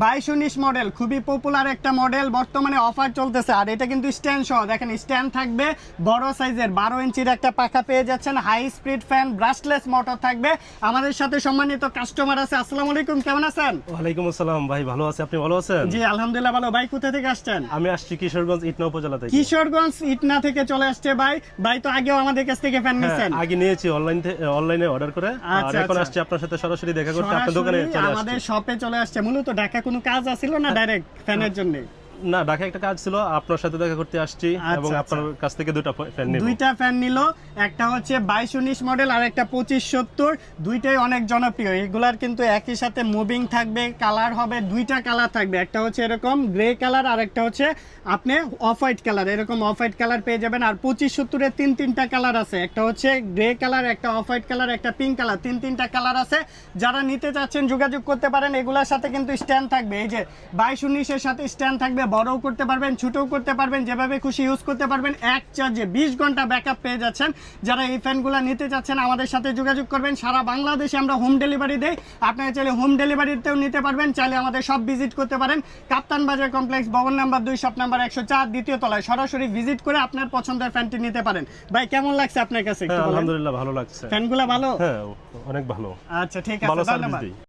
22-19 model, খুবই popular একটা model, বর্তমানে অফার চলতেছে। আর এটা কিন্তু স্ট্যান্ড সহ, দেখেন স্ট্যান্ড থাকবে, বড় সাইজের 12 ইঞ্চির একটা পাখা পেয়ে যাচ্ছেন, high speed fan, brushless motor থাকবে। আমাদের সাথে সম্মানিত কাস্টমার আছে। আসসালামু আলাইকুম, কেমন আছেন? ওয়ালাইকুম আসসালাম ভাই, ভালো আছি, আপনি ভালো আছেন? জি আলহামদুলিল্লাহ ভালো। ভাই কোথা থেকে আসছেন? আমি আসছি কিশোরগঞ্জ ইটনা উপজেলা থেকে। কিশোরগঞ্জ ইটনা থেকে চলে আসছে ভাই। ভাই তো আগেও আমাদের কাছ থেকে ফ্যান নিছেন? আগে নিয়েছি অনলাইনে অর্ডার করে, আর এখন আসছি আপনার সাথে সরাসরি দেখা করতে, আপনার দোকানে চলে আসছি। আমাদের শপে চলে আসছে। মূলত ঢাকা কোনো কাজ আছিল না ডাইরেক্ট ফ্যানের জন্য? না, ঢাকা একটা কাজ ছিল, আপনার সাথে দেখা করতে আসছি এবং আপনার কাছ থেকে দুটো ফ্যান নিব। দুইটা ফ্যান নিল, একটা হচ্ছে 22-19 মডেল আর একটা 2570। দুইটাই অনেক জনপ্রিয়। এগুলার কিন্তু একই সাথে মুভিং থাকবে, কালার হবে, দুইটা কালার থাকবে, একটা হচ্ছে এরকম গ্রে কালার আর একটা হচ্ছে আপনি অফ হোয়াইট কালার। এরকম অফ হোয়াইট কালার পেয়ে যাবেন। আর 2570-এর তিনটা কালার আছে, একটা হচ্ছে গ্রে কালার, একটা অফ হোয়াইট কালার, একটা পিঙ্ক কালার, তিনটা কালার আছে। যারা নিতে চাচ্ছেন যোগাযোগ করতে পারেন। এগুলোর সাথে কিন্তু স্ট্যান্ড থাকবে, এই যে 22-19-এর সাথে স্ট্যান্ড থাকবে, বড়ও করতে পারবেন, ছোটও করতে পারবেন, যেভাবে খুশি ইউজ করতে পারবেন। এক চার্জে 20 ঘন্টা ব্যাকআপ পেয়ে যাচ্ছেন। যারা এই ফ্যানগুলো নিতে চাচ্ছেন আমাদের সাথে যোগাযোগ করবেন। সারা বাংলাদেশে আমরা হোম ডেলিভারি দেই, আপনারা চাইলে হোম ডেলিভারিতেও নিতে পারবেন, চাইলে আমাদের সব ভিজিট করতে পারেন। কাপ্তান বাজার কমপ্লেক্স, ভবন নাম্বার 2, শপ নাম্বার 104, দ্বিতীয় তলায়। সরাসরি ভিজিট করে আপনার পছন্দের ফ্যানটি নিতে পারেন। ভাই কেমন লাগছে আপনার কাছে? আলহামদুলিল্লাহ ভালো লাগছে। ফ্যানগুলো ভালো? হ্যাঁ, অনেক ভালো। আচ্ছা ঠিক আছে, ধন্যবাদ।